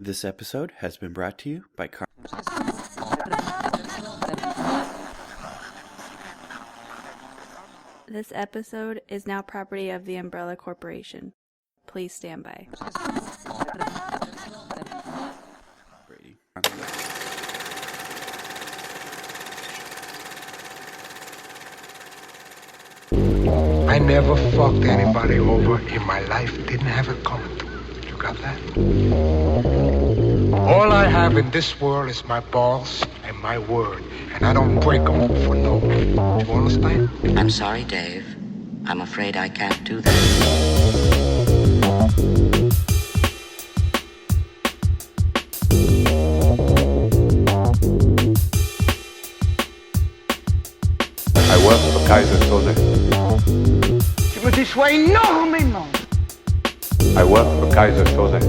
This episode has been brought to you by This episode is now property of the Umbrella Corporation. Please stand by. Brady. I never fucked anybody over in my life. Didn't have it coming to me. You got that? All I have in this world is my balls and my word. And I don't break them for no one. You understand? I'm sorry, Dave. I'm afraid I can't do that. I work for Kaiser Soze. Tu me déçois énormément. I work for Kaiser Soze.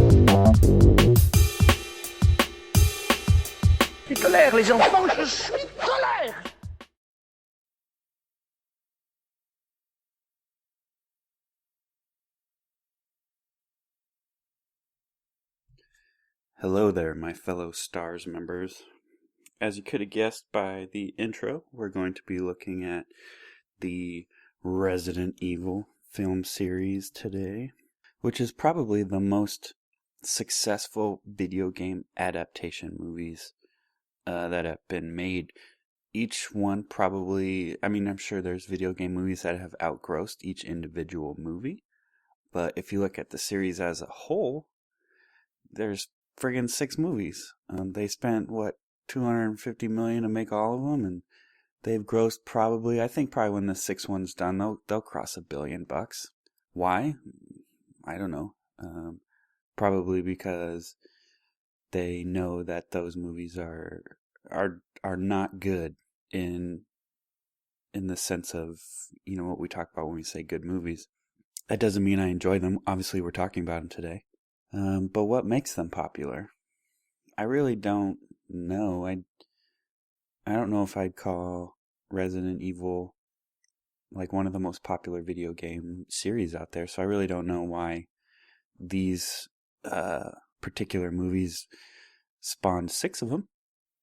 Je suis colère, les enfants, je suis colère. Hello there, my fellow STARS members. As you could have guessed by the intro, we're going to be looking at the Resident Evil film series today, which is probably the most successful video game adaptation movies that have been made. Each one probably, I'm sure there's video game movies that have outgrossed each individual movie, but if you look at the series as a whole, there's friggin' 6 movies. They spent, $250 million to make all of them, and they've grossed probably when the 6th one's done, they'll cross $1 billion. Why? I don't know. Probably because they know that those movies are not good in the sense of, what we talk about when we say good movies. That doesn't mean I enjoy them. Obviously, we're talking about them today. But what makes them popular? I really don't know. I don't know if I'd call Resident Evil like one of the most popular video game series out there, so I really don't know why these particular movies spawned 6 of them.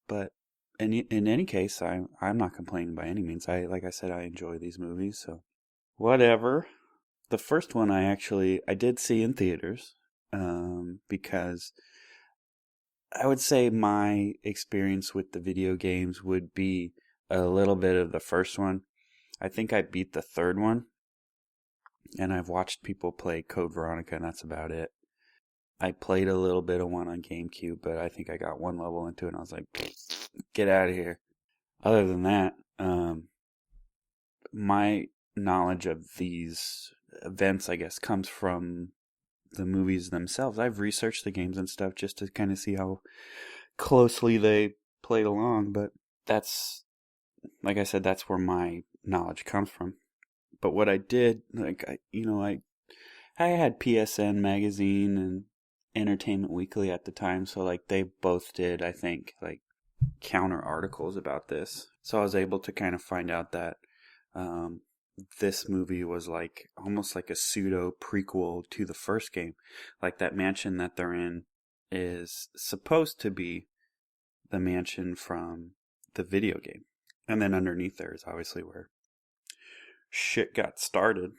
But in any case, I'm not complaining by any means. Like I said, I enjoy these movies, so whatever. The first one I did see in theaters. Because I would say my experience with the video games would be a little bit of the first one. I think I beat the 3rd one, and I've watched people play Code Veronica, and that's about it. I played a little bit of one on GameCube, but I think I got one level into it, and I was like, get out of here. Other than that, my knowledge of these events, I guess, comes from the movies themselves. I've researched the games and stuff just to kind of see how closely they played along, but that's, like I said, that's where my knowledge comes from. But what I did, I had PSN magazine and Entertainment Weekly at the time, so they both did, I think, counter articles about this. So I was able to kind of find out that this movie was almost like a pseudo prequel to the first game. That mansion that they're in is supposed to be the mansion from the video game. And then underneath there is obviously where shit got started. And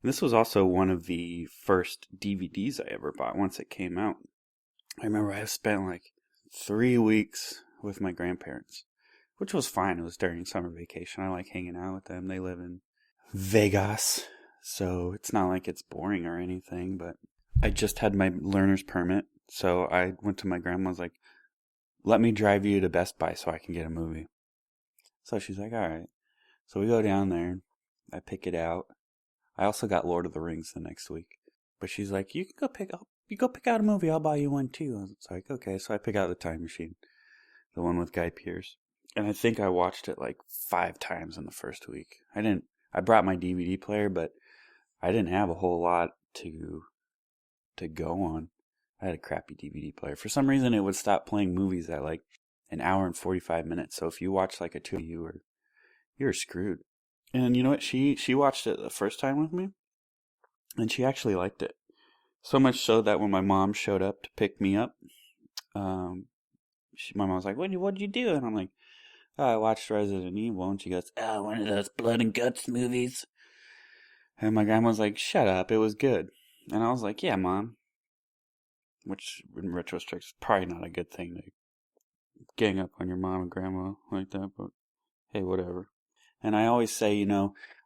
this was also one of the first DVDs I ever bought once it came out. I remember I spent 3 weeks with my grandparents, which was fine. It was during summer vacation. I like hanging out with them. They live in Vegas, so it's not like it's boring or anything, but I just had my learner's permit, so I went to my grandma's let me drive you to Best Buy so I can get a movie. So she's like, alright. So we go down there, I pick it out. I also got Lord of the Rings the next week, but she's like, you go pick out a movie, I'll buy you one too. I was like, okay, so I pick out The Time Machine, the one with Guy Pearce, and I think I watched it 5 times in the first week. I brought my DVD player, but I didn't have a whole lot to go on. I had a crappy DVD player. For some reason, it would stop playing movies at 1 hour and 45 minutes. So if you watch a 2, you were screwed. And you know what? She watched it the first time with me, and she actually liked it. So much so that when my mom showed up to pick me up, my mom was like, what'd you do? And I'm like, oh, I watched Resident Evil. And she goes, oh, one of those blood and guts movies. And my grandma was like, shut up, it was good. And I was like, yeah, Mom. Which, in retrospect, is probably not a good thing to gang up on your mom and grandma like that, but hey, whatever. And I always say,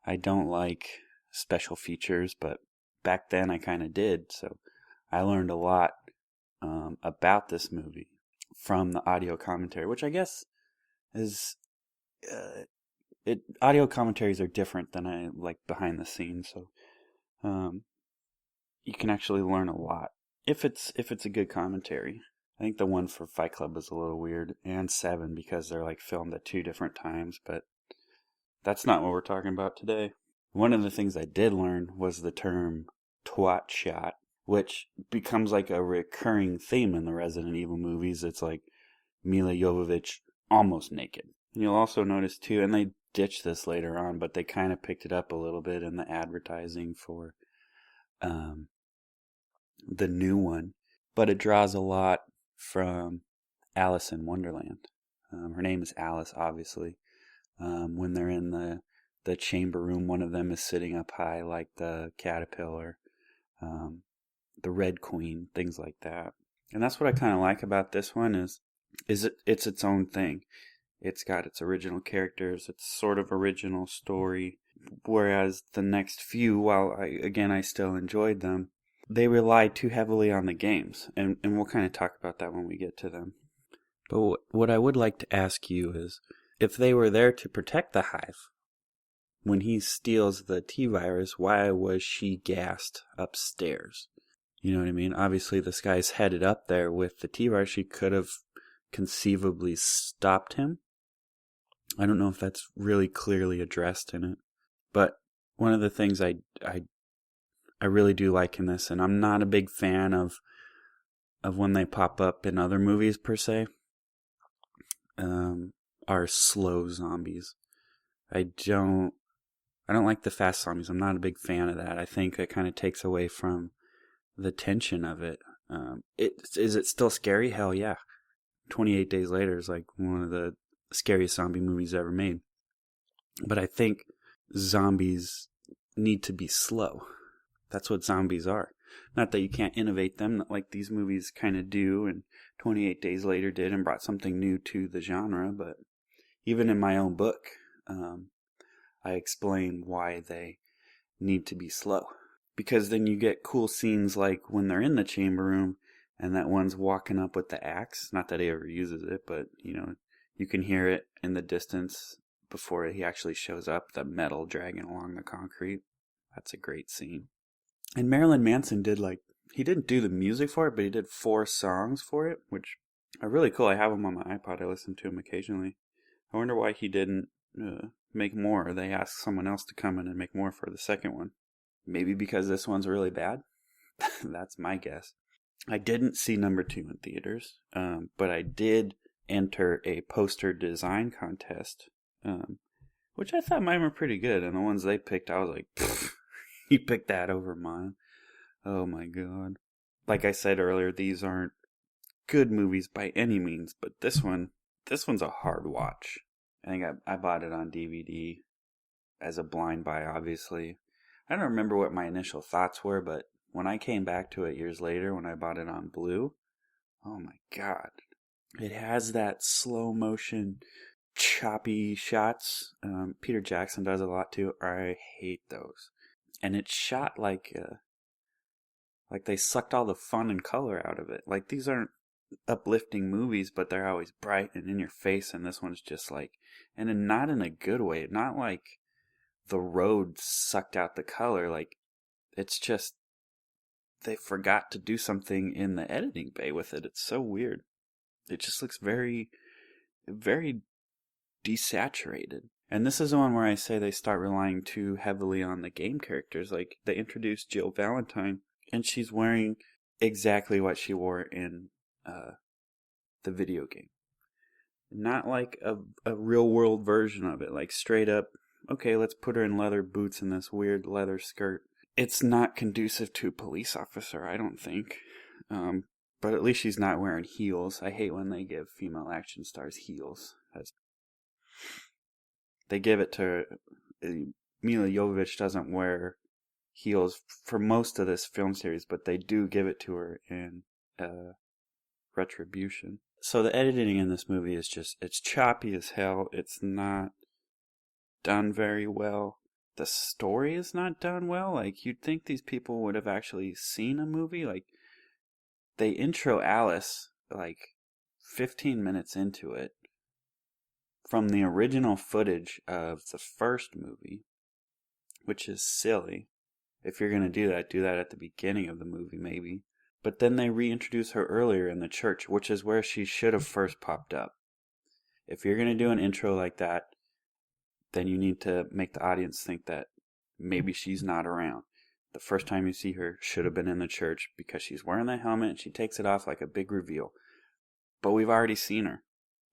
I don't like special features, but back then I kind of did, so I learned a lot about this movie from the audio commentary, which I guess is... audio commentaries are different than I like behind the scenes, so you can actually learn a lot if it's a good commentary. I think the one for Fight Club was a little weird, and Seven, because they're like filmed at 2 different times, but that's not what we're talking about today. One of the things I did learn was the term twat shot, which becomes like a recurring theme in the Resident Evil movies. It's like Mila Jovovich almost naked. And you'll also notice too, and they ditched this later on, but they kind of picked it up a little bit in the advertising for the new one. But it draws a lot from Alice in Wonderland. Her name is Alice, obviously. When they're in the chamber room, one of them is sitting up high like the caterpillar, the Red Queen, things like that. And that's what I kind of like about this one is it's its own thing. It's got its original characters, its sort of original story, whereas the next few, while I still enjoyed them, they rely too heavily on the games, and we'll kind of talk about that when we get to them. But what I would like to ask you is, if they were there to protect the Hive, when he steals the T-virus, why was she gassed upstairs? You know what I mean? Obviously, this guy's headed up there with the T-virus. She could have conceivably stopped him. I don't know if that's really clearly addressed in it. But one of the things I really do like in this, and I'm not a big fan of when they pop up in other movies per se, are slow zombies. I don't like the fast zombies. I'm not a big fan of that. I think it kind of takes away from the tension of it. Is it still scary? Hell yeah. 28 Days Later is like one of the scariest zombie movies ever made. But I think zombies need to be slow. That's what zombies are. Not that you can't innovate them, like these movies kind of do, and 28 Days Later did, and brought something new to the genre, but even in my own book, I explain why they need to be slow. Because then you get cool scenes like when they're in the chamber room, and that one's walking up with the axe. Not that he ever uses it, but, you can hear it in the distance before he actually shows up, the metal dragging along the concrete. That's a great scene. And Marilyn Manson he didn't do the music for it, but he did 4 songs for it, which are really cool. I have them on my iPod. I listen to them occasionally. I wonder why he didn't make more. They asked someone else to come in and make more for the second one. Maybe because this one's really bad? That's my guess. I didn't see number 2 in theaters, but I did enter a poster design contest, which I thought mine were pretty good. And the ones they picked, I was like, you picked that over mine. Oh my god. Like I said earlier, these aren't good movies by any means, but this one's a hard watch. I think I bought it on DVD as a blind buy, obviously. I don't remember what my initial thoughts were, but when I came back to it years later, when I bought it on Blue, oh my god. It has that slow motion, choppy shots. Peter Jackson does a lot too. I hate those. And it's shot like they sucked all the fun and color out of it. Like, these aren't uplifting movies, but they're always bright and in your face, and this one's just like, and not in a good way. Not like The Road sucked out the color. Like, it's just, they forgot to do something in the editing bay with it. It's so weird. It just looks very, very desaturated. And this is the one where I say they start relying too heavily on the game characters. Like, they introduced Jill Valentine, and she's wearing exactly what she wore in the video game. Not like a real world version of it. Like, straight up, okay, let's put her in leather boots and this weird leather skirt. It's not conducive to a police officer, I don't think. But at least she's not wearing heels. I hate when they give female action stars heels. They give it to Mila Jovovich doesn't wear heels for most of this film series, but they do give it to her in Retribution. So the editing in this movie is it's choppy as hell. It's not done very well. The story is not done well. Like, you'd think these people would have actually seen a movie. Like, they intro Alice like 15 minutes into it from the original footage of the first movie, which is silly. If you're going to do that at the beginning of the movie, maybe. But then they reintroduce her earlier in the church, which is where she should have first popped up. If you're going to do an intro like that, then you need to make the audience think that maybe she's not around. The first time you see her should have been in the church because she's wearing the helmet and she takes it off like a big reveal. But we've already seen her.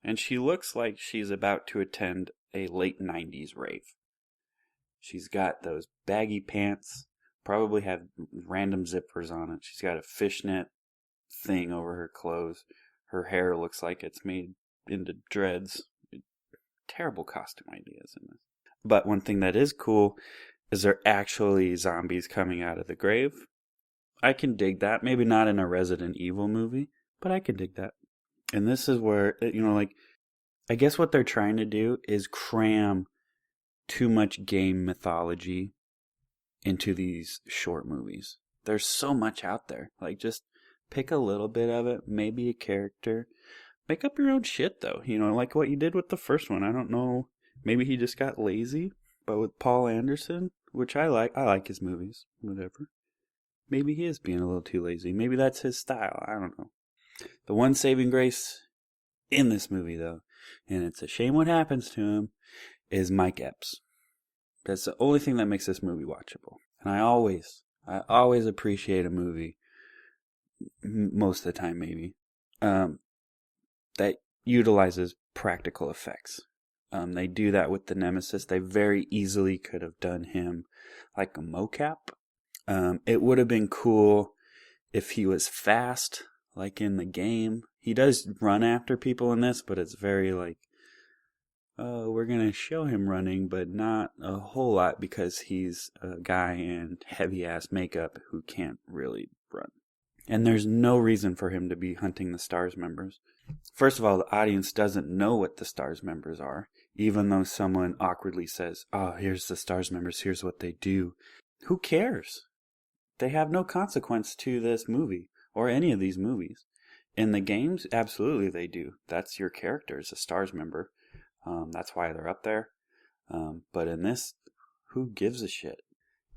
And she looks like she's about to attend a late 90s rave. She's got those baggy pants, probably have random zippers on it. She's got a fishnet thing over her clothes. Her hair looks like it's made into dreads. Terrible costume ideas in this. But one thing that is cool is they're actually zombies coming out of the grave. I can dig that. Maybe not in a Resident Evil movie, but I can dig that. And this is where, I guess what they're trying to do is cram too much game mythology into these short movies. There's so much out there. Like, just pick a little bit of it, maybe a character. Make up your own shit, though. Like what you did with the first one. I don't know. Maybe he just got lazy. But with Paul Anderson, which I like his movies. Whatever. Maybe he is being a little too lazy. Maybe that's his style. I don't know. The one saving grace in this movie, though, and it's a shame what happens to him, is Mike Epps. That's the only thing that makes this movie watchable. And I always appreciate a movie, most of the time maybe, that utilizes practical effects. They do that with the Nemesis. They very easily could have done him like a mocap. It would have been cool if he was fast, like in the game. He does run after people in this, but it's very like, oh, we're going to show him running, but not a whole lot because he's a guy in heavy-ass makeup who can't really run. And there's no reason for him to be hunting the STARS members. First of all, the audience doesn't know what the STARS members are, even though someone awkwardly says, oh, here's the STARS members, here's what they do. Who cares? They have no consequence to this movie, or any of these movies. In the games, absolutely they do. That's your character, is a STARS member. That's why they're up there. But in this, who gives a shit?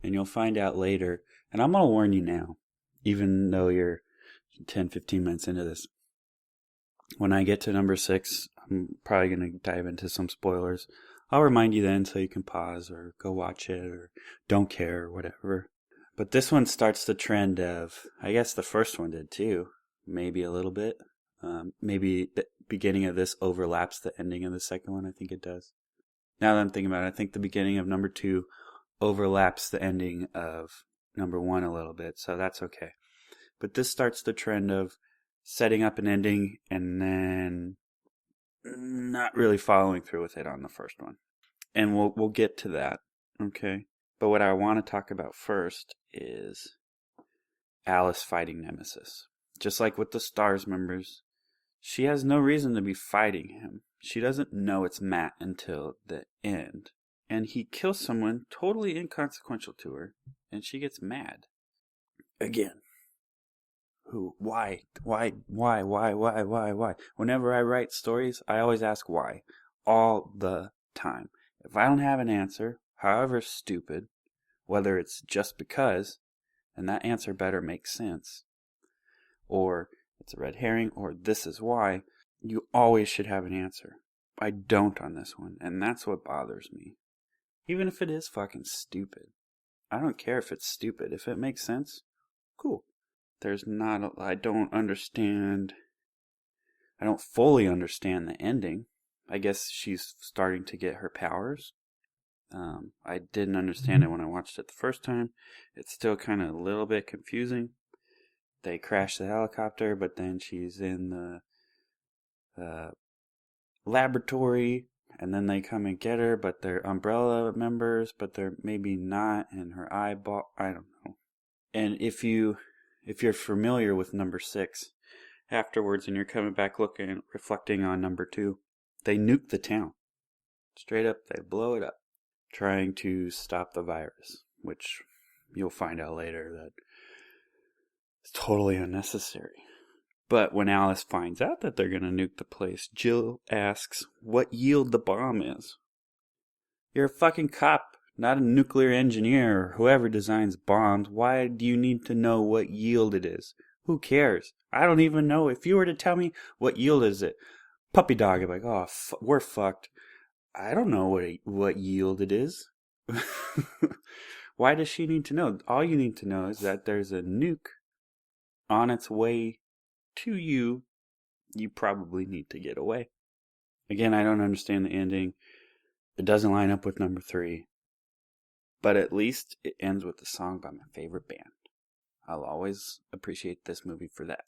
And you'll find out later, and I'm going to warn you now, even though you're 10, 15 minutes into this. When I get to number 6, I'm probably going to dive into some spoilers. I'll remind you then so you can pause or go watch it or don't care or whatever. But this one starts the trend of, I guess the first one did too, maybe a little bit. Maybe the beginning of this overlaps the ending of the second one. I think it does. Now that I'm thinking about it, I think the beginning of number 2 overlaps the ending of number 1 a little bit, so that's okay. But this starts the trend of setting up an ending and then not really following through with it on the first one. And we'll get to that, okay? But what I want to talk about first is Alice fighting Nemesis. Just like with the STARS members, she has no reason to be fighting him. She doesn't know it's Matt until the end. And he kills someone totally inconsequential to her, and she gets mad. Again. Who? Why? Whenever I write stories, I always ask why. All the time. If I don't have an answer, however stupid, whether it's just because, and that answer better make sense, or it's a red herring, or this is why, you always should have an answer. I don't on this one, and that's what bothers me. Even if it is fucking stupid. I don't care if it's stupid. If it makes sense, cool. I don't fully understand the ending. I guess she's starting to get her powers. I didn't understand it when I watched it the first time. It's still kind of a little bit confusing. they crash the helicopter, but then she's in the laboratory, and then they come and get her, but they're Umbrella members, but they're maybe not, and her eyeball, I don't know. And if you're familiar with number 6, afterwards, and you're coming back looking, reflecting on number 2, they nuke the town. Straight up, they blow it up, trying to stop the virus, which you'll find out later that it's totally unnecessary. But when Alice finds out that they're going to nuke the place, Jill asks what yield the bomb is. You're a fucking cop, not a nuclear engineer or whoever designs bombs. Why do you need to know what yield it is? Who cares? I don't even know. If you were to tell me what yield is it, puppy dog, I'd be like, oh, we're fucked. I don't know what yield it is. Why does she need to know? All you need to know is that there's a nuke on its way to you. You probably need to get away. Again, I don't understand the ending. It doesn't line up with number 3. But at least it ends with a song by my favorite band. I'll always appreciate this movie for that.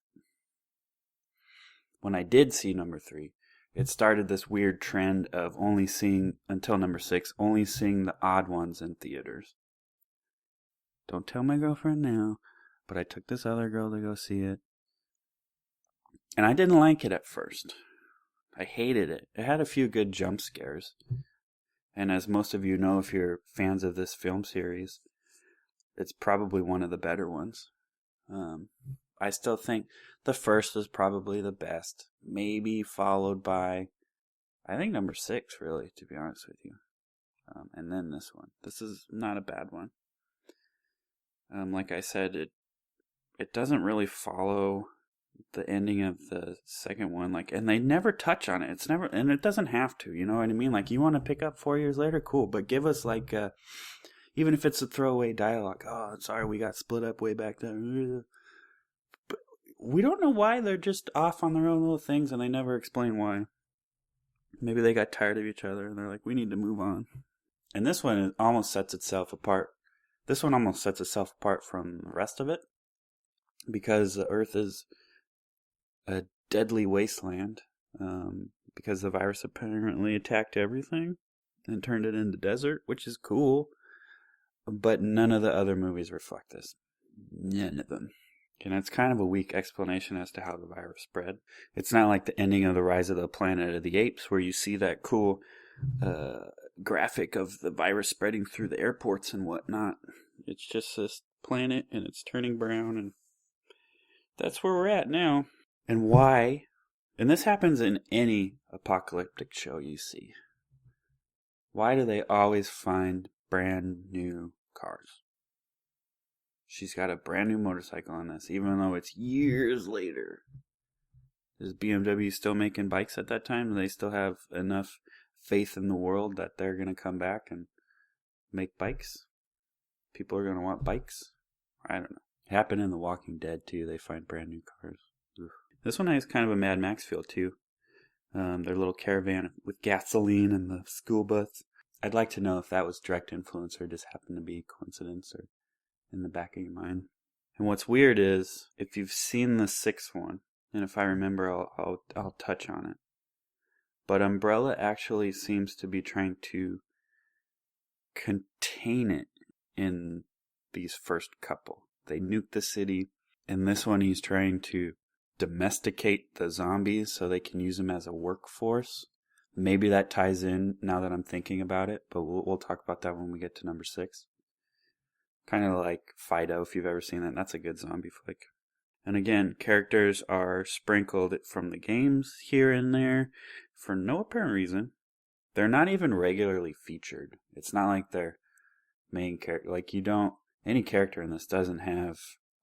When I did see number 3, it started this weird trend of only seeing, until number 6, only seeing the odd ones in theaters. Don't tell my girlfriend now, but I took this other girl to go see it. And I didn't like it at first. I hated it. It had a few good jump scares. And as most of you know, if you're fans of this film series, it's probably one of the better ones. I still think the first is probably the best. Maybe followed by, I think number 6, really, to be honest with you. And then this one. This is not a bad one. Like I said, it doesn't really follow the ending of the second one, and they never touch on it. It's never, and it doesn't have to, you know what I mean? Like, you want to pick up 4 years later, cool, but give us even if it's a throwaway dialogue, oh, sorry, we got split up way back then. But we don't know why. They're just off on their own little things, and they never explain why. Maybe they got tired of each other, and they're like, we need to move on. And this one almost sets itself apart. This one almost sets itself apart from the rest of it, because the Earth is a deadly wasteland, because the virus apparently attacked everything and turned it into desert, which is cool, but none of the other movies reflect this. None of them. And it's kind of a weak explanation as to how the virus spread. It's not like the ending of The Rise of the Planet of the Apes, where you see that cool graphic of the virus spreading through the airports and whatnot. It's just this planet, and it's turning brown, and that's where we're at now. And why? And this happens in any apocalyptic show you see. Why do they always find brand new cars? She's got a brand new motorcycle on this, even though it's years later. Is BMW still making bikes at that time? Do they still have enough faith in the world that they're going to come back and make bikes? People are going to want bikes? I don't know. It happened in The Walking Dead, too. They find brand new cars. Oof. This one has kind of a Mad Max feel, too. Their little caravan with gasoline and the school bus. I'd like to know if that was direct influence or just happened to be coincidence or in the back of your mind. And what's weird is, if you've seen the 6th one, and if I remember, I'll touch on it. But Umbrella actually seems to be trying to contain it in these first couple. They nuke the city. In this one, he's trying to domesticate the zombies so they can use them as a workforce. Maybe that ties in now that I'm thinking about it, but we'll talk about that when we get to number 6. Kind of like Fido, if you've ever seen that. That's a good zombie flick. And again, characters are sprinkled from the games here and there for no apparent reason. They're not even regularly featured. It's not like they're main character. Like, any character in this doesn't have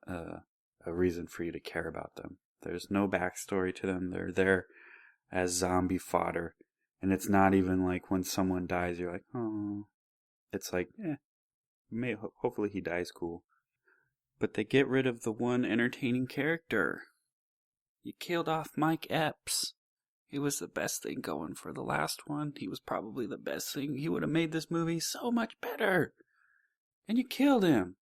a reason for you to care about them. There's no backstory to them. They're there as zombie fodder. And it's not even like when someone dies, you're like, oh. It's like, hopefully he dies cool. But they get rid of the one entertaining character. You killed off Mike Epps. He was the best thing going for the last one. He was probably the best thing. He would have made this movie so much better. And you killed him.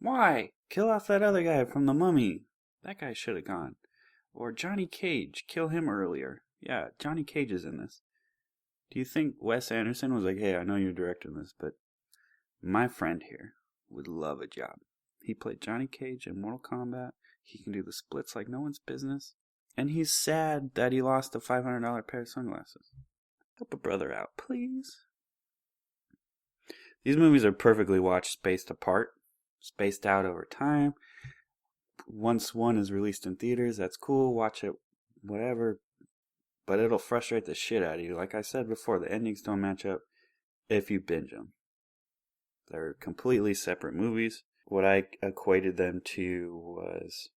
Why? Kill off that other guy from The Mummy. That guy should have gone. Or Johnny Cage. Kill him earlier. Yeah, Johnny Cage is in this. Do you think Wes Anderson was like, hey, I know you're directing this, but my friend here would love a job. He played Johnny Cage in Mortal Kombat. He can do the splits like no one's business. And he's sad that he lost a $500 pair of sunglasses. Help a brother out, please. These movies are perfectly watched spaced apart, spaced out over time. Once one is released in theaters, that's cool. Watch it, whatever. But it'll frustrate the shit out of you. Like I said before, the endings don't match up if you binge them. They're completely separate movies. What I equated them to was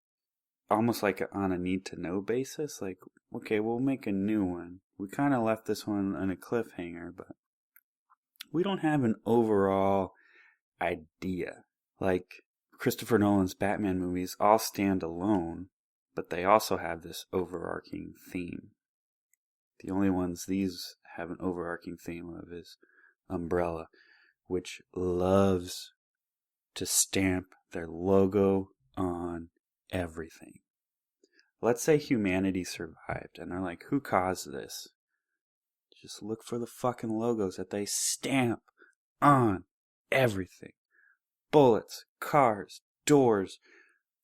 almost like on a need-to-know basis. Like, okay, we'll make a new one. We kind of left this one on a cliffhanger, but we don't have an overall idea. Like, Christopher Nolan's Batman movies all stand alone, but they also have this overarching theme. The only ones these have an overarching theme of is Umbrella, which loves to stamp their logo on everything. Let's say humanity survived, and they're like, who caused this? Just look for the fucking logos that they stamp on everything. Bullets, cars, doors,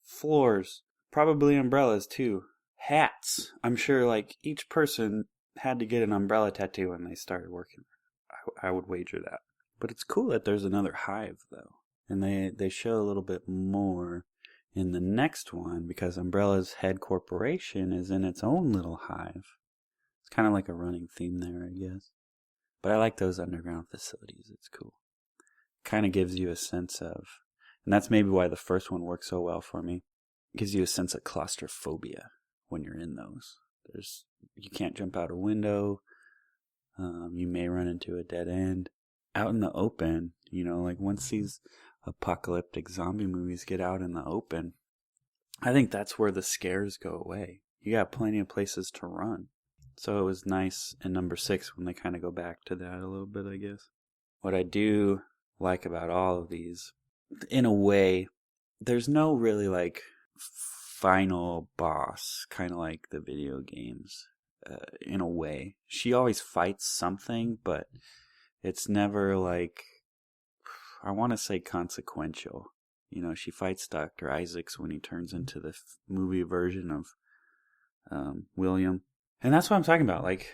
floors, probably umbrellas too. Hats. I'm sure like each person had to get an umbrella tattoo when they started working. I would wager that. But it's cool that there's another hive though. And they show a little bit more in the next one because Umbrella's head corporation is in its own little hive. It's kind of like a running theme there, I guess. But I like those underground facilities. It's cool. Kind of gives you a sense of, and that's maybe why the first one works so well for me. It gives you a sense of claustrophobia when you're in those. You can't jump out a window. You may run into a dead end. Out in the open, like once these apocalyptic zombie movies get out in the open, I think that's where the scares go away. You got plenty of places to run. So it was nice in number 6 when they kind of go back to that a little bit, I guess. What I do like about all of these, in a way, there's no really like final boss, kind of like the video games, in a way. She always fights something, but it's never like, I want to say consequential. She fights Dr. Isaacs when he turns into the movie version of William. And that's what I'm talking about. Like,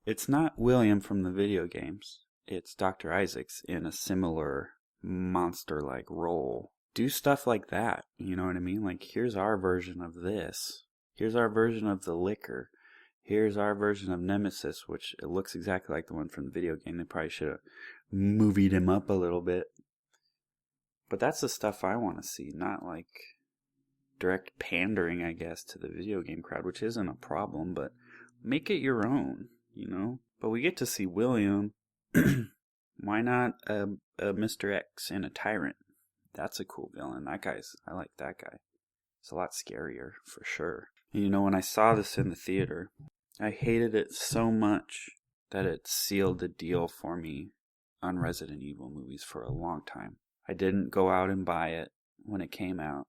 it's not William from the video games. It's Dr. Isaacs in a similar monster-like role. Do stuff like that. You know what I mean? Like, here's our version of this. Here's our version of the liquor. Here's our version of Nemesis, which it looks exactly like the one from the video game. They probably should have movied him up a little bit. But that's the stuff I want to see, not like direct pandering, I guess, to the video game crowd, which isn't a problem, but make it your own, But we get to see William. Why not a Mr. X and a tyrant? That's a cool villain. I like that guy. It's a lot scarier, for sure. And when I saw this in the theater, I hated it so much that it sealed the deal for me on Resident Evil movies for a long time. I didn't go out and buy it when it came out.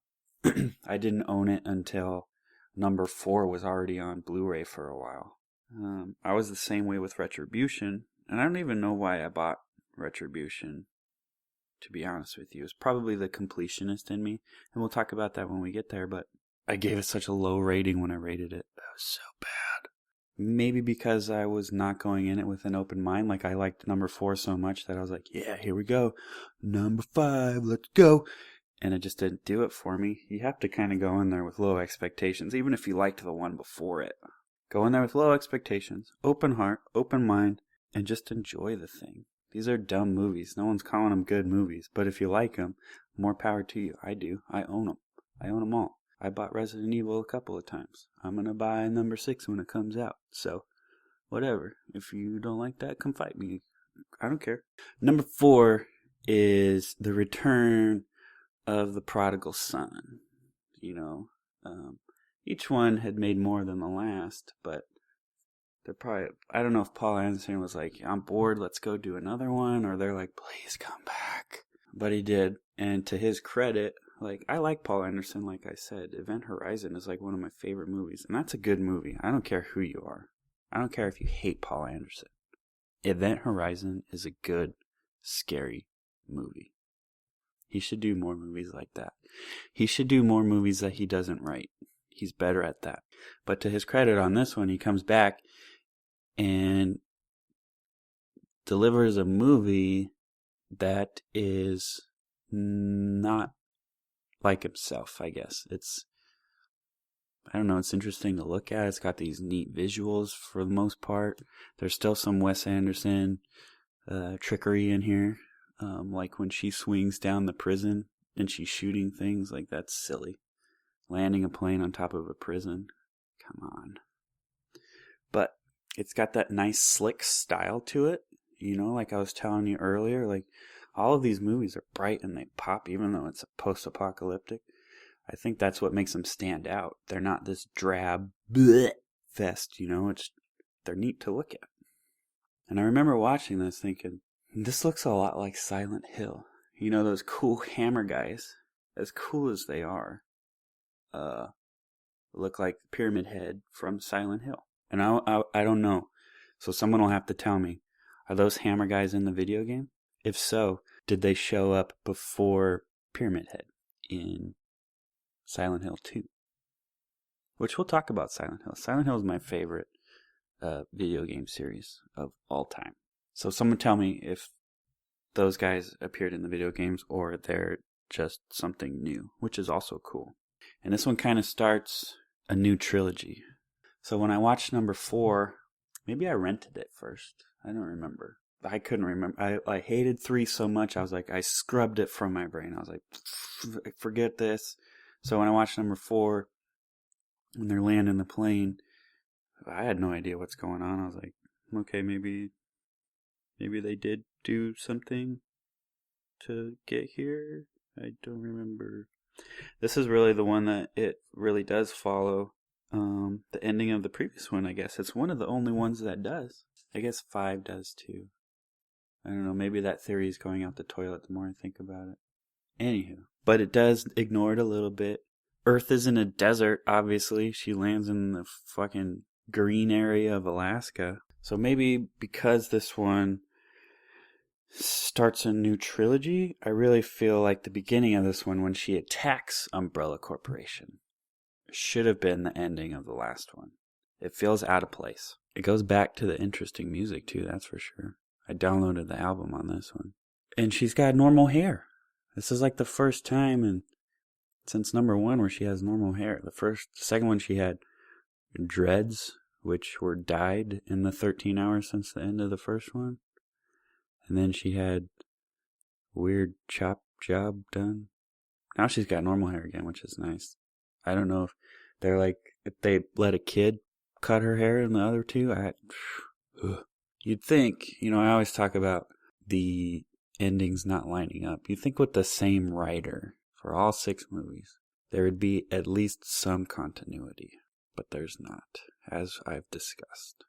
I didn't own it until number 4 was already on Blu-ray for a while. I was the same way with Retribution, and I don't even know why I bought Retribution, to be honest with you. It's probably the completionist in me, and we'll talk about that when we get there, but I gave it such a low rating when I rated it. That was so bad. Maybe because I was not going in it with an open mind. Like, I liked number 4 so much that I was like, yeah, here we go. Number 5, let's go. And it just didn't do it for me. You have to kind of go in there with low expectations, even if you liked the one before it. Go in there with low expectations, open heart, open mind, and just enjoy the thing. These are dumb movies. No one's calling them good movies. But if you like them, more power to you. I do. I own them. I own them all. I bought Resident Evil a couple of times. I'm going to buy number 6 when it comes out. So, whatever. If you don't like that, come fight me. I don't care. Number 4 is the return of the prodigal son. Each one had made more than the last, but they're probably, I don't know if Paul Anderson was like, I'm bored, let's go do another one, or they're like, please come back. But he did, and to his credit, Like, I like Paul Anderson, like I said. Event Horizon is like one of my favorite movies, and that's a good movie. I don't care who you are. I don't care if you hate Paul Anderson. Event Horizon is a good, scary movie. He should do more movies like that. He should do more movies that he doesn't write. He's better at that. But to his credit on this one, he comes back and delivers a movie that is not like himself, I guess. I don't know, it's interesting to look at. It's got these neat visuals for the most part. There's still some Wes Anderson trickery in here. Like when she swings down the prison and she's shooting things, like that's silly. Landing a plane on top of a prison. Come on. But it's got that nice slick style to it. You know, like I was telling you earlier, like all of these movies are bright and they pop even though it's a post-apocalyptic. I think that's what makes them stand out. They're not this drab bleh fest, you know. They're neat to look at. And I remember watching this thinking, this looks a lot like Silent Hill. You know, those cool hammer guys, as cool as they are, look like Pyramid Head from Silent Hill. And I don't know. So someone will have to tell me, are those hammer guys in the video game? If so, did they show up before Pyramid Head in Silent Hill 2? Which we'll talk about Silent Hill. Silent Hill is my favorite video game series of all time. So someone tell me if those guys appeared in the video games or they're just something new, which is also cool. And this one kind of starts a new trilogy. So when I watched number 4, maybe I rented it first. I don't remember. I couldn't remember. I hated 3 so much. I was like, I scrubbed it from my brain. I was like, forget this. So when I watched number 4, when they're landing the plane, I had no idea what's going on. I was like, okay, maybe they did do something to get here. I don't remember. This is really the one that it really does follow the ending of the previous one, I guess. It's one of the only ones that does. I guess 5 does too. I don't know, maybe that theory is going out the toilet the more I think about it. Anywho, but it does ignore it a little bit. Earth is in a desert, obviously. She lands in the fucking green area of Alaska. So maybe because this one starts a new trilogy, I really feel like the beginning of this one, when she attacks Umbrella Corporation, should have been the ending of the last one. It feels out of place. It goes back to the interesting music too, that's for sure. I downloaded the album on this one. And she's got normal hair. This is like the first time since number 1 where she has normal hair. The second one she had dreads, which were dyed in the 13 hours since the end of the first one. And then she had weird chop job done. Now she's got normal hair again, which is nice. I don't know if they let a kid cut her hair in the other 2. You'd think, I always talk about the endings not lining up. You'd think with the same writer for all 6 movies, there would be at least some continuity. But there's not, as I've discussed.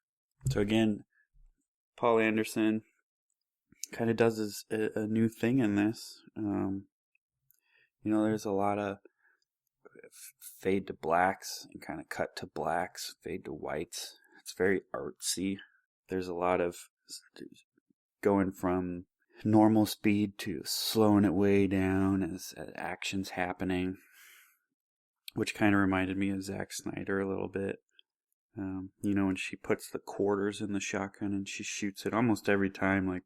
So again, Paul Anderson kind of does a new thing in this. There's a lot of fade to blacks and kind of cut to blacks, fade to whites. It's very artsy. There's a lot of going from normal speed to slowing it way down as action's happening, which kind of reminded me of Zack Snyder a little bit. When she puts the quarters in the shotgun and she shoots it almost every time, like,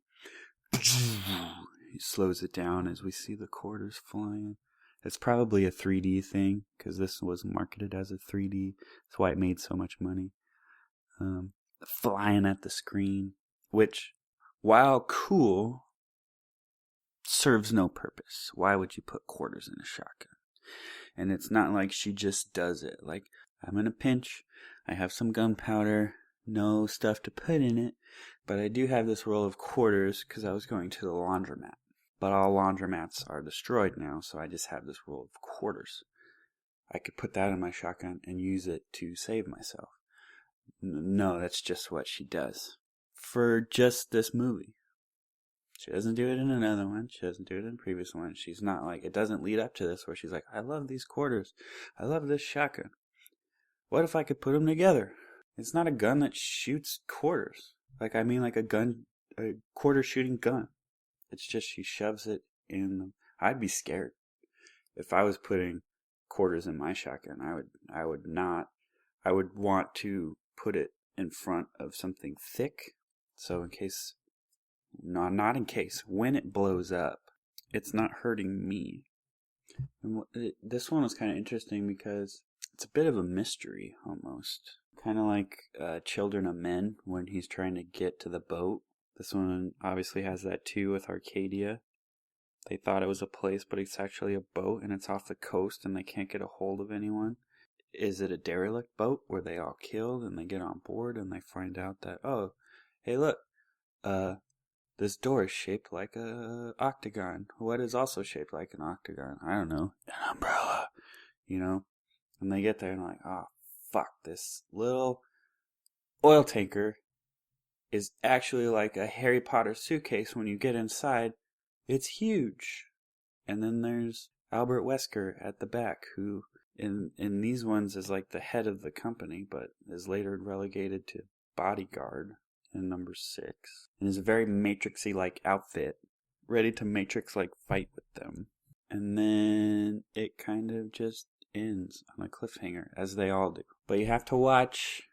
he slows it down as we see the quarters flying. It's probably a 3D thing, because this was marketed as a 3D. That's why it made so much money. Flying at the screen, which, while cool, serves no purpose. Why would you put quarters in a shotgun? And it's not like she just does it. Like, I'm in a pinch, I have some gunpowder, no stuff to put in it, but I do have this roll of quarters because I was going to the laundromat. But all laundromats are destroyed now, so I just have this roll of quarters. I could put that in my shotgun and use it to save myself. No, that's just what she does. For just this movie. She doesn't do it in another one. She doesn't do it in the previous one. She's not like, it doesn't lead up to this where she's like, I love these quarters. I love this shotgun. What if I could put them together? It's not a gun that shoots quarters. Like a quarter shooting gun. It's just she shoves it in them. I'd be scared. If I was putting quarters in my shotgun, I would want to put it in front of something thick. So in case, not in case, when it blows up, it's not hurting me. And this one was kind of interesting because it's a bit of a mystery almost. Kind of like Children of Men when he's trying to get to the boat. This one obviously has that too with Arcadia. They thought it was a place, but it's actually a boat and it's off the coast and they can't get a hold of anyone. Is it a derelict boat where they all killed and they get on board and they find out that, oh, hey look, this door is shaped like a octagon. What is also shaped like an octagon? I don't know. An umbrella. You know? And they get there and like, oh, fuck, this little oil tanker is actually like a Harry Potter suitcase when you get inside. It's huge. And then there's Albert Wesker at the back, who in these ones is like the head of the company, but is later relegated to bodyguard in number 6. And is a very Matrixy like outfit, ready to Matrix like fight with them. And then it kind of just ends on a cliffhanger, as they all do. But you have to watch.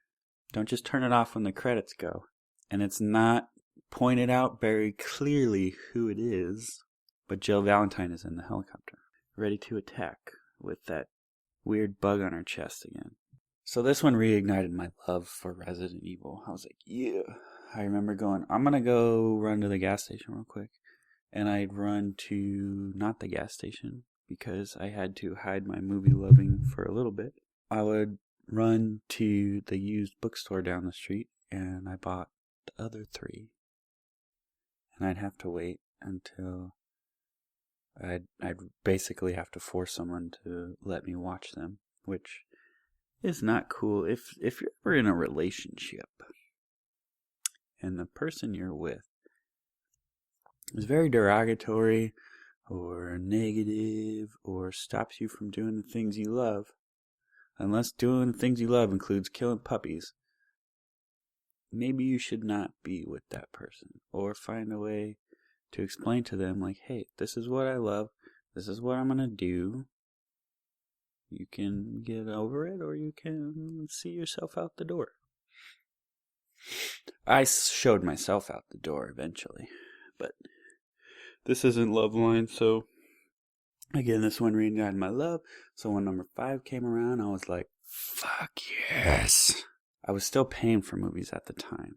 Don't just turn it off when the credits go. And it's not pointed out very clearly who it is, but Jill Valentine is in the helicopter, ready to attack with that weird bug on her chest again. So this one reignited my love for Resident Evil. I was like, yeah. I remember going, I'm going to go run to the gas station real quick. And I'd run to not the gas station because I had to hide my movie loving for a little bit. I would run to the used bookstore down the street and I bought the other 3. And I'd have to wait until I'd basically have to force someone to let me watch them, which is not cool if you're ever in a relationship and the person you're with is very derogatory or negative or stops you from doing the things you love, unless doing the things you love includes killing puppies, maybe you should not be with that person, or find a way to explain to them like, hey, this is what I love, this is what I'm going to do. You can get over it or you can see yourself out the door. I showed myself out the door eventually, but this isn't Loveline, so again, this one reignited my love. So when number 5 came around, I was like, fuck yes. I was still paying for movies at the time.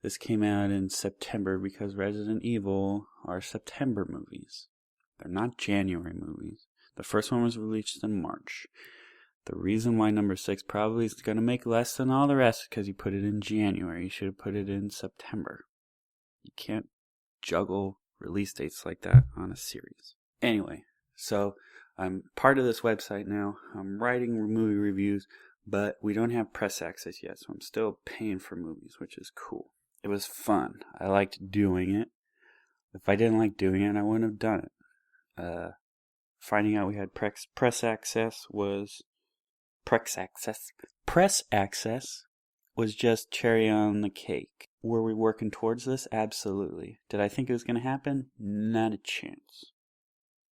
This came out in September because Resident Evil are September movies. They're not January movies. The first one was released in March. The reason why number 6 probably is going to make less than all the rest is because you put it in January. You should have put it in September. You can't juggle release dates like that on a series. Anyway, so I'm part of this website now. I'm writing movie reviews, but we don't have press access yet, so I'm still paying for movies, which is cool. It was fun. I liked doing it. If I didn't like doing it, I wouldn't have done it. Finding out we had press access was just cherry on the cake. Were we working towards this? Absolutely. Did I think it was going to happen? Not a chance.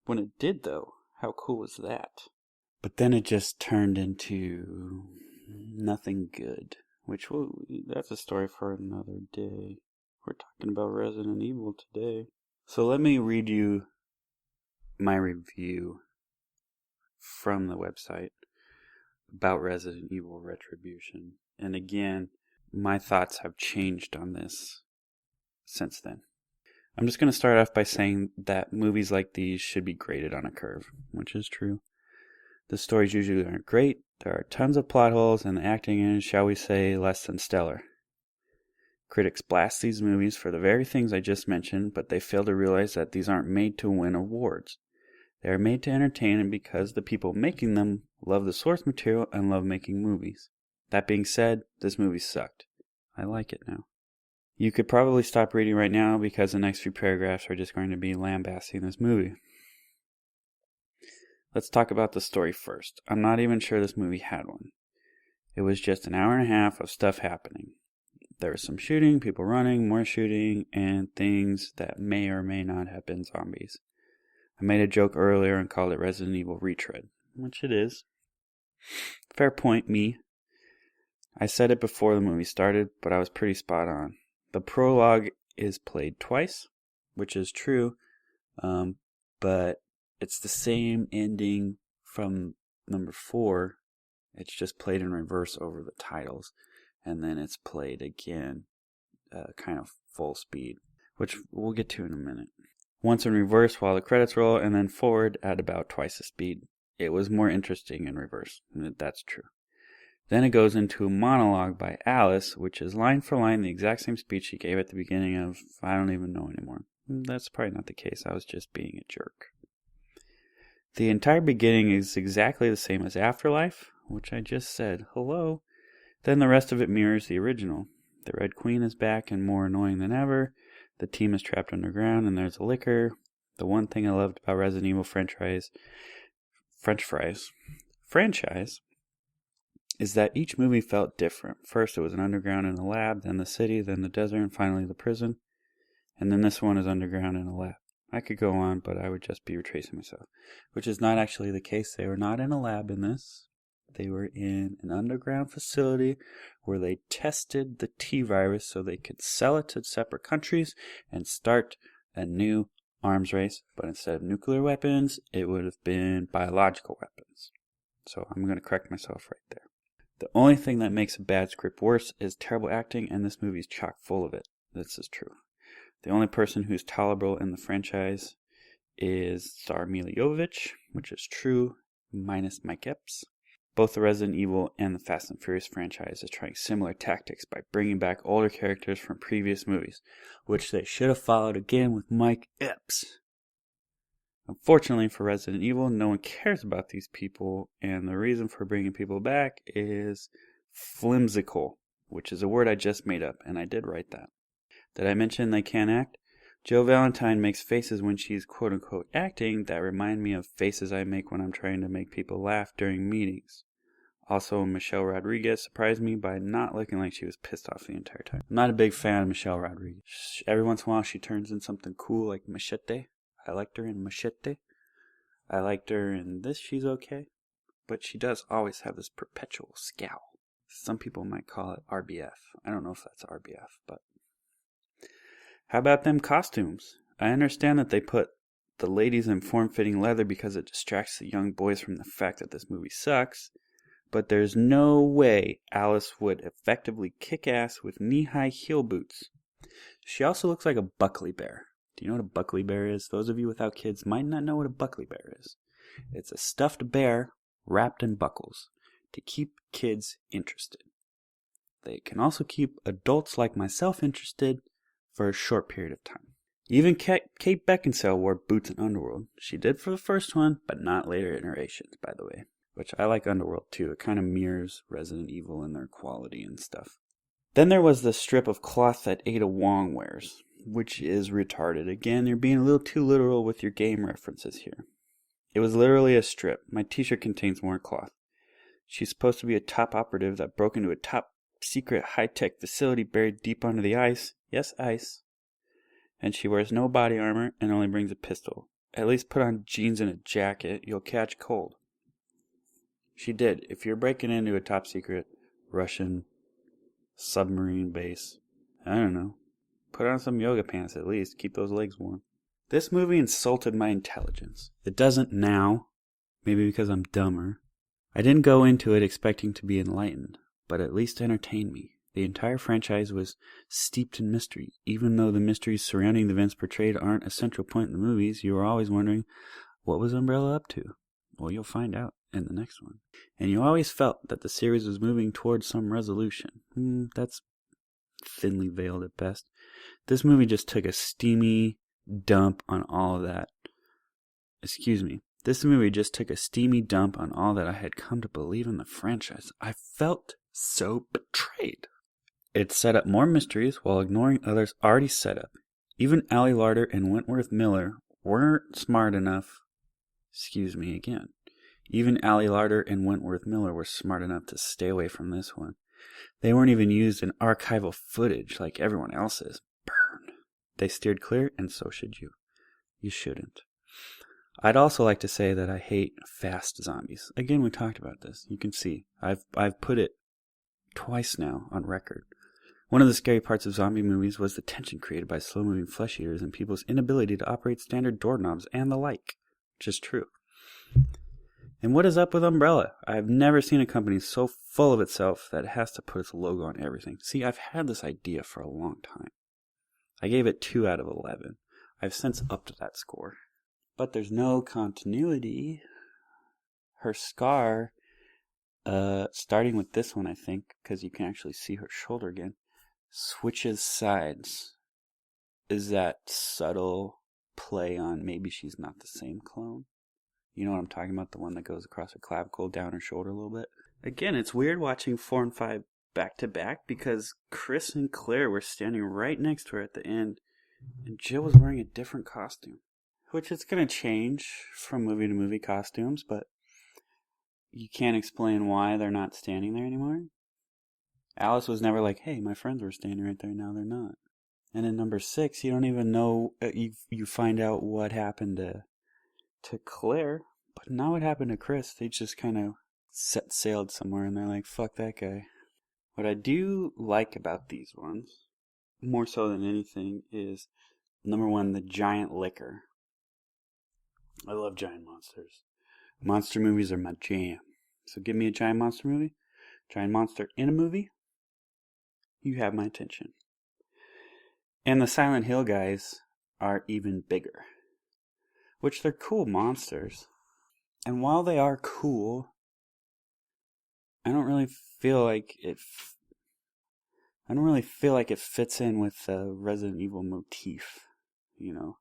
When it did, though, how cool was that? But then it just turned into nothing good. Which, that's a story for another day. We're talking about Resident Evil today. So let me read you my review from the website about Resident Evil Retribution. And again, my thoughts have changed on this since then. I'm just going to start off by saying that movies like these should be graded on a curve, which is true. The stories usually aren't great, there are tons of plot holes, and the acting is, shall we say, less than stellar. Critics blast these movies for the very things I just mentioned, but they fail to realize that these aren't made to win awards. They are made to entertain, and because the people making them love the source material and love making movies. That being said, this movie sucked. I like it now. You could probably stop reading right now because the next few paragraphs are just going to be lambasting this movie. Let's talk about the story first. I'm not even sure this movie had one. It was just an hour and a half of stuff happening. There was some shooting, people running, more shooting, and things that may or may not have been zombies. I made a joke earlier and called it Resident Evil Retread, which it is. Fair point, me. I said it before the movie started, but I was pretty spot on. The prologue is played twice, which is true, but it's the same ending from number 4. It's just played in reverse over the titles, and then it's played again, kind of full speed, which we'll get to in a minute. Once in reverse while the credits roll, and then forward at about twice the speed. It was more interesting in reverse, that's true. Then it goes into a monologue by Alice, which is line for line the exact same speech she gave at the beginning of I Don't Even Know Anymore. That's probably not the case. I was just being a jerk. The entire beginning is exactly the same as Afterlife, which I just said. Hello. Then the rest of it mirrors the original. The Red Queen is back and more annoying than ever. The team is trapped underground and there's a liquor. The one thing I loved about Resident Evil franchise is that each movie felt different. First it was an underground in a lab, then the city, then the desert, and finally the prison. And then this one is underground in a lab. I could go on, but I would just be retracing myself, which is not actually the case. They were not in a lab in this. They were in an underground facility where they tested the T-virus so they could sell it to separate countries and start a new arms race. But instead of nuclear weapons, it would have been biological weapons. So I'm going to correct myself right there. The only thing that makes a bad script worse is terrible acting, and this movie is chock full of it. This is true. The only person who's tolerable in the franchise is star Milla Jovovich, which is true, minus Mike Epps. Both the Resident Evil and the Fast and Furious franchise is trying similar tactics by bringing back older characters from previous movies, which they should have followed again with Mike Epps. Unfortunately for Resident Evil, no one cares about these people, and the reason for bringing people back is flimsical, which is a word I just made up, and I did write that. Did I mention they can't act? Jill Valentine makes faces when she's quote-unquote acting that remind me of faces I make when I'm trying to make people laugh during meetings. Also, Michelle Rodriguez surprised me by not looking like she was pissed off the entire time. I'm not a big fan of Michelle Rodriguez. Every once in a while she turns in something cool like Machete. I liked her in Machete. I liked her in this, she's okay. But she does always have this perpetual scowl. Some people might call it RBF. I don't know if that's RBF, but... How about them costumes? I understand that they put the ladies in form-fitting leather because it distracts the young boys from the fact that this movie sucks. But there's no way Alice would effectively kick ass with knee-high heel boots. She also looks like a Buckley bear. Do you know what a Buckley bear is? Those of you without kids might not know what a Buckley bear is. It's a stuffed bear wrapped in buckles to keep kids interested. They can also keep adults like myself interested for a short period of time. Even Kate Beckinsale wore boots in Underworld. She did for the first one, but not later iterations, by the way. Which I like Underworld too. It kind of mirrors Resident Evil in their quality and stuff. Then there was the strip of cloth that Ada Wong wears, which is retarded. Again, you're being a little too literal with your game references here. It was literally a strip. My t-shirt contains more cloth. She's supposed to be a top operative that broke into a top secret high-tech facility buried deep under the ice. Yes, ice. And she wears no body armor and only brings a pistol. At least put on jeans and a jacket. You'll catch cold. She did. If you're breaking into a top secret Russian submarine base, I don't know. Put on some yoga pants at least. Keep those legs warm. This movie insulted my intelligence. It doesn't now. Maybe because I'm dumber. I didn't go into it expecting to be enlightened, but at least entertain me. The entire franchise was steeped in mystery. Even though the mysteries surrounding the events portrayed aren't a central point in the movies, you were always wondering, what was Umbrella up to? Well, you'll find out in the next one. And you always felt that the series was moving towards some resolution. That's thinly veiled at best. This movie just took a steamy dump on all of that. This movie just took a steamy dump on all that I had come to believe in the franchise. I felt so betrayed. It set up more mysteries while ignoring others already set up. Even Ally Larder and Wentworth Miller weren't smart enough. Excuse me again. Even Ally Larder and Wentworth Miller were smart enough to stay away from this one. They weren't even used in archival footage like everyone else is. Burn. They steered clear, and so should you. You shouldn't. I'd also like to say that I hate fast zombies. Again, we talked about this. You can see. I've put it twice now on record. One of the scary parts of zombie movies was the tension created by slow-moving flesh eaters and people's inability to operate standard doorknobs and the like. Which is true. And what is up with Umbrella? I've never seen a company so full of itself that it has to put its logo on everything. See, I've had this idea for a long time. I gave it 2 out of 11. I've since upped that score. But there's no continuity. Her scar, starting with this one, I think, because you can actually see her shoulder again, switches sides. Is that subtle play on maybe she's not the same clone? You know what I'm talking about? The one that goes across her clavicle, down her shoulder a little bit. Again, it's weird watching 4 and 5 back to back because Chris and Claire were standing right next to her at the end, and Jill was wearing a different costume. Which it's going to change from movie to movie costumes, but you can't explain why they're not standing there anymore. Alice was never like, hey, my friends were standing right there, now they're not. And in number 6, you don't even know, you find out what happened to Claire, but not what happened to Chris. They just kind of set sailed somewhere and they're like, fuck that guy. What I do like about these ones, more so than anything, is number 1, the giant liquor. I love giant monsters. Monster movies are my jam. So give me a giant monster movie, giant monster in a movie, you have my attention. And the Silent Hill guys are even bigger. Which they're cool monsters. And while they are cool, I don't really feel like it fits in with the Resident Evil motif, you know.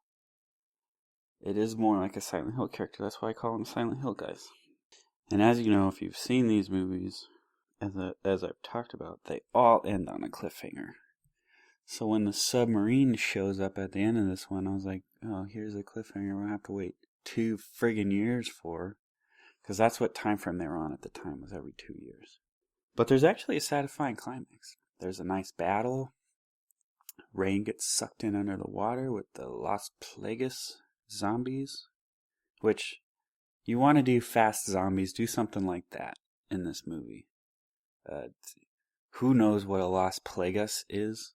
It is more like a Silent Hill character. That's why I call them Silent Hill guys. And as you know, if you've seen these movies, as I've talked about, they all end on a cliffhanger. So when the submarine shows up at the end of this one, I was like, oh, here's a cliffhanger we'll have to wait 2 friggin' years for. Because that's what time frame they were on at the time, was every 2 years. But there's actually a satisfying climax. There's a nice battle. Rain gets sucked in under the water with the Las Plagas zombies. Which, you want to do fast zombies, do something like that in this movie. Who knows what a Las Plagas is?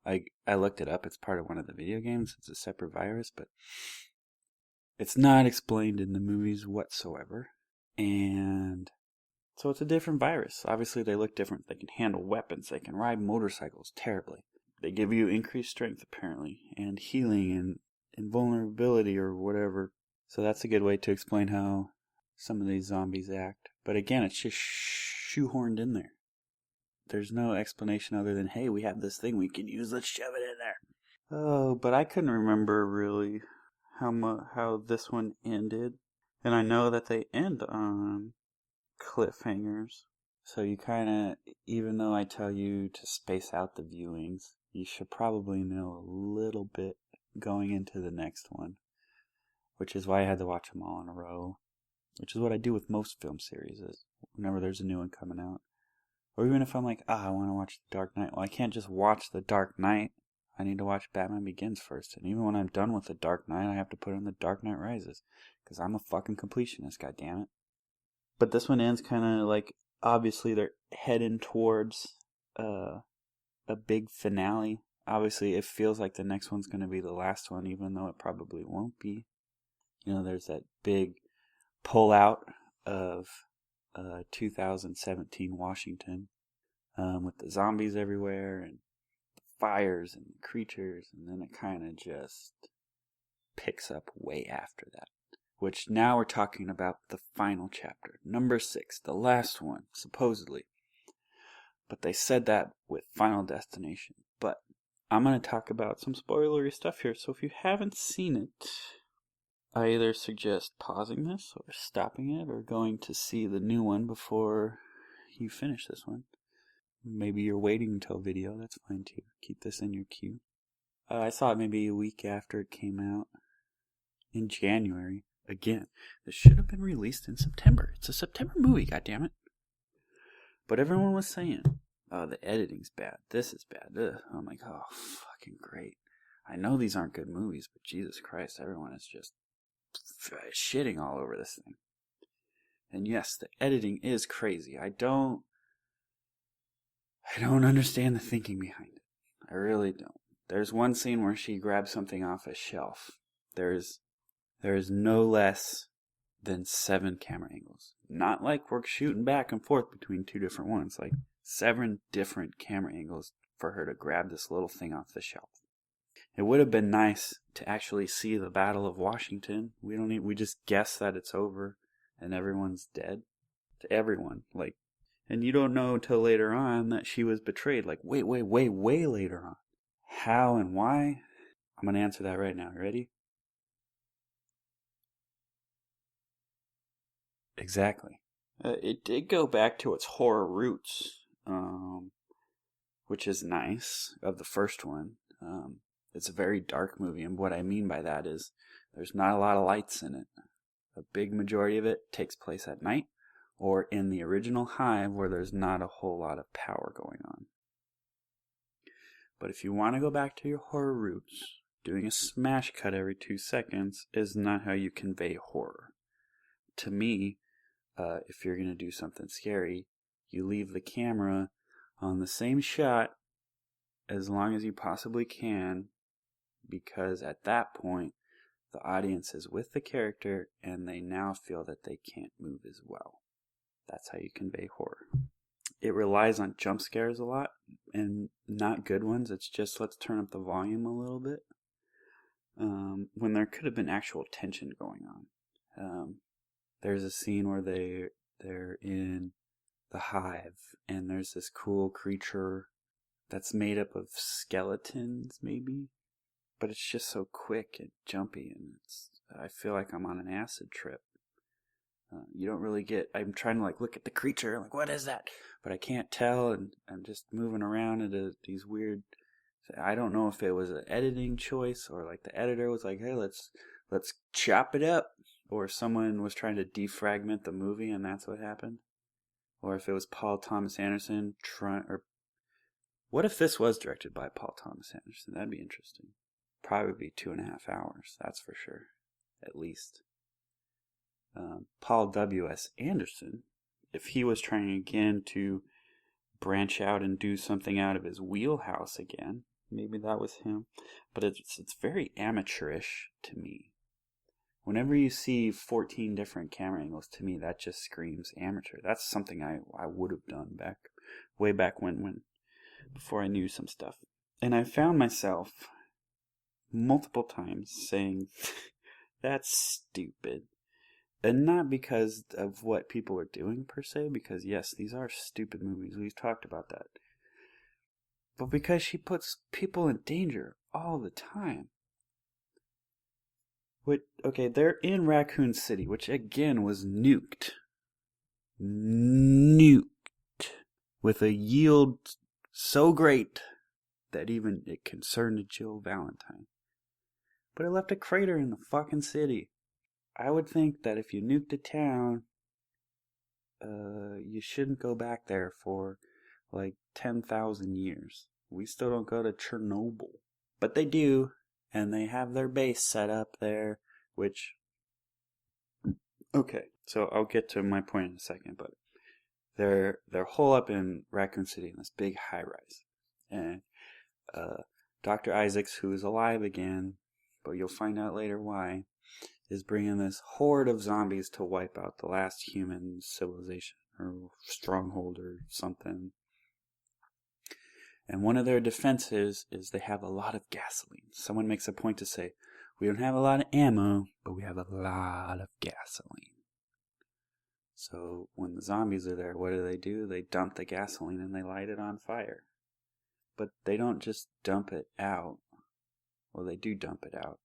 I looked it up. It's part of one of the video games. It's a separate virus, but it's not explained in the movies whatsoever. And so it's a different virus. Obviously, they look different. They can handle weapons. They can ride motorcycles terribly. They give you increased strength, apparently, and healing and invulnerability or whatever. So that's a good way to explain how some of these zombies act. But again, it's just shoehorned in there. There's no explanation other than, hey, we have this thing we can use, let's shove it in there. Oh, but I couldn't remember really how this one ended. And I know that they end on cliffhangers. So you kind of, even though I tell you to space out the viewings, you should probably know a little bit going into the next one. Which is why I had to watch them all in a row. Which is what I do with most film series, is whenever there's a new one coming out. Or even if I'm like, I want to watch The Dark Knight. Well, I can't just watch The Dark Knight. I need to watch Batman Begins first. And even when I'm done with The Dark Knight, I have to put on The Dark Knight Rises. Because I'm a fucking completionist, goddammit. But this one ends kind of like, obviously they're heading towards a big finale. Obviously it feels like the next one's going to be the last one, even though it probably won't be. You know, there's that big pullout of 2017 Washington, with the zombies everywhere and the fires and the creatures, and then it kind of just picks up way after that. Which now we're talking about the final chapter, number 6, the last one, supposedly. But they said that with Final Destination. But I'm going to talk about some spoilery stuff here, so if you haven't seen it, I either suggest pausing this or stopping it or going to see the new one before you finish this one. Maybe you're waiting until video. That's fine too. Keep this in your queue. I saw it maybe a week after it came out in January. Again, this should have been released in September. It's a September movie, goddammit. But everyone was saying, oh, the editing's bad. This is bad. Ugh. I'm like, oh, fucking great. I know these aren't good movies, but Jesus Christ, everyone is just shitting all over this thing. And yes, the editing is crazy. I don't understand the thinking behind it. I really don't. There's one scene where she grabs something off a shelf. There is no less than 7 camera angles. Not like we're shooting back and forth between 2 different ones. Like 7 different camera angles for her to grab this little thing off the shelf. It would have been nice to actually see the Battle of Washington. We just guess that it's over and everyone's dead. To everyone. Like, and you don't know until later on that she was betrayed. Like, way later on. How and why? I'm going to answer that right now. You ready? Exactly. It did go back to its horror roots, which is nice, of the first one. It's a very dark movie, and what I mean by that is there's not a lot of lights in it. A big majority of it takes place at night, or in the original hive where there's not a whole lot of power going on. But if you want to go back to your horror roots, doing a smash cut every 2 seconds is not how you convey horror. To me, if you're going to do something scary, you leave the camera on the same shot as long as you possibly can, because at that point, the audience is with the character and they now feel that they can't move as well. That's how you convey horror. It relies on jump scares a lot, and not good ones. It's just, let's turn up the volume a little bit, when there could have been actual tension going on. There's a scene where they're in the hive, and there's this cool creature that's made up of skeletons, maybe, but it's just so quick and jumpy, and I feel like I'm on an acid trip. You don't really get, I'm trying to look at the creature, like, what is that? But I can't tell, and I'm just moving around into these weird, I don't know if it was an editing choice, or the editor was like, hey, let's chop it up, or someone was trying to defragment the movie and that's what happened, or if it was Paul Thomas Anderson or what if this was directed by Paul Thomas Anderson? That'd be interesting. Probably be 2.5 hours, that's for sure, at least. Paul W.S. Anderson, if he was trying again to branch out and do something out of his wheelhouse again, maybe that was him. But it's very amateurish to me. Whenever you see 14 different camera angles, to me that just screams amateur. That's something I would have done way back when before I knew some stuff. And I found myself multiple times saying, that's stupid. And not because of what people are doing per se, because yes, these are stupid movies. We've talked about that. But because she puts people in danger all the time. Okay, they're in Raccoon City, which again was nuked. With a yield so great that even it concerned Jill Valentine. But it left a crater in the fucking city. I would think that if you nuked a town, you shouldn't go back there for 10,000 years. We still don't go to Chernobyl. But they do, and they have their base set up there, which... Okay, so I'll get to my point in a second, but they're hole up in Raccoon City in this big high-rise. And Dr. Isaacs, who is alive again, but you'll find out later why, is bringing this horde of zombies to wipe out the last human civilization or stronghold or something. And one of their defenses is they have a lot of gasoline. Someone makes a point to say, we don't have a lot of ammo, but we have a lot of gasoline. So when the zombies are there, what do? They dump the gasoline and they light it on fire. But they don't just dump it out. Well, they do dump it out.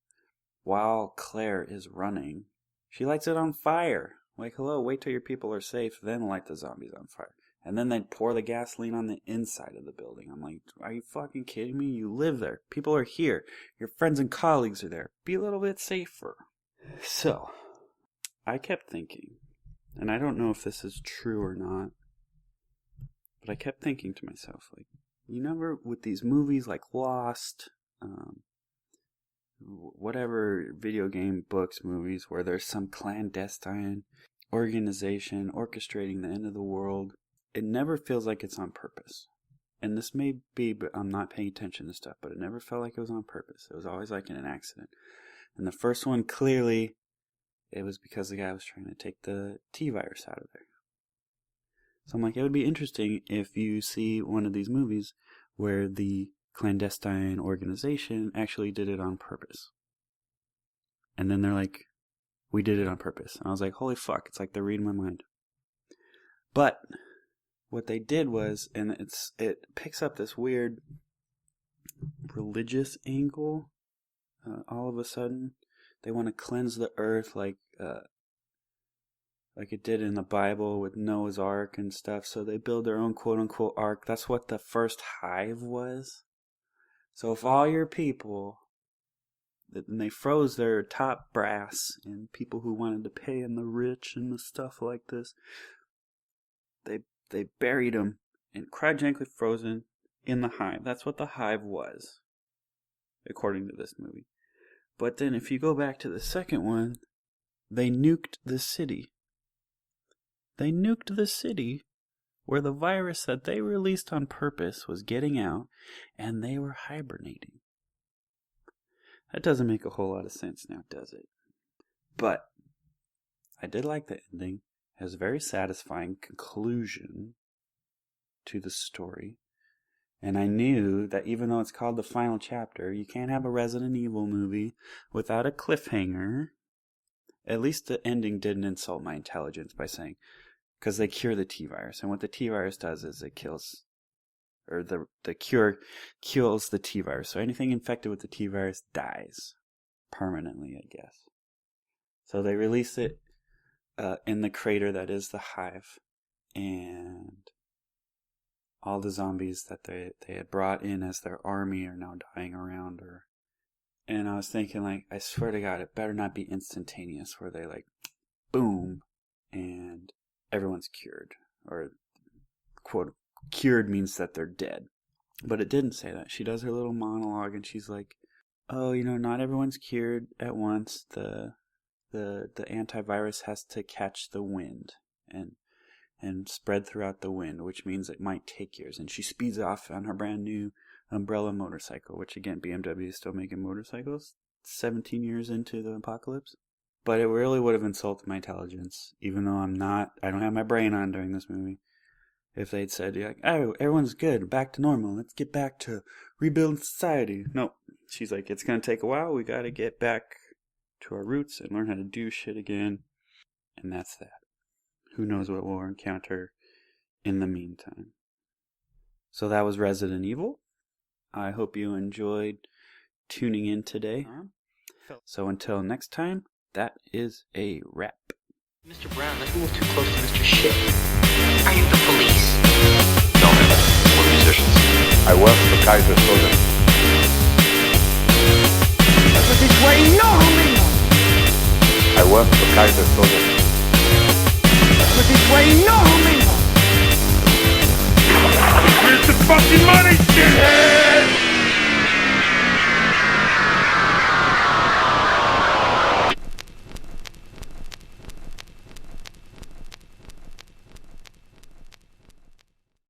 While Claire is running, she lights it on fire. Hello, wait till your people are safe, then light the zombies on fire. And then they'd pour the gasoline on the inside of the building. I'm like, are you fucking kidding me? You live there. People are here. Your friends and colleagues are there. Be a little bit safer. So, I kept thinking, and I don't know if this is true or not, but I kept thinking to myself, like, you never, with these movies like Lost, whatever video game, books, movies, where there's some clandestine organization orchestrating the end of the world, it never feels like it's on purpose. And this may be, but I'm not paying attention to stuff, but it never felt like it was on purpose. It was always like in an accident. And the first one, clearly, it was because the guy was trying to take the T-virus out of there. So I'm like, it would be interesting if you see one of these movies where the clandestine organization actually did it on purpose. And then they're like, we did it on purpose. And I was like, holy fuck, it's like they're reading my mind. But what they did was, and it picks up this weird religious angle all of a sudden. They want to cleanse the earth like it did in the Bible with Noah's Ark and stuff. So they build their own quote-unquote ark. That's what the first hive was. So if all your people, and they froze their top brass and people who wanted to pay and the rich and the stuff like this, they buried them and cryogenically frozen in the hive. That's what the hive was, according to this movie. But then if you go back to the second one, they nuked the city. They nuked the city where the virus that they released on purpose was getting out, and they were hibernating. That doesn't make a whole lot of sense now, does it? But I did like the ending. It has a very satisfying conclusion to the story. And I knew that even though it's called the final chapter, you can't have a Resident Evil movie without a cliffhanger. At least the ending didn't insult my intelligence by saying, because they cure the T-virus. And what the T-virus does is it kills, or the cure kills the T-virus. So anything infected with the T-virus dies permanently, I guess. So they release it in the crater that is the hive. And all the zombies that they had brought in as their army are now dying around her. And I was thinking, like, I swear to God, it better not be instantaneous where they, like, boom, and everyone's cured. Or, quote, cured means that they're dead. But it didn't say that. She does her little monologue, and she's like, oh, not everyone's cured at once. The antivirus has to catch the wind and spread throughout the wind, which means it might take years. And she speeds off on her brand new Umbrella motorcycle, which again, BMW is still making motorcycles 17 years into the apocalypse. But it really would have insulted my intelligence, even though I don't have my brain on during this movie. If they'd said, like, oh, everyone's good, back to normal, let's get back to rebuilding society. No, she's like, it's going to take a while, we got to get back to our roots and learn how to do shit again. And that's that. Who knows what we'll encounter in the meantime. So that was Resident Evil. I hope you enjoyed tuning in today. So until next time, that is a wrap. Mr. Brown, that's a little too close to Mr. Shit. Are you the police? No, man. We're musicians. I work for Kaiser Soze. But this way, no, amigo. I work for Kaiser Soze. But this way, no, amigo. Where's the fucking money, shit?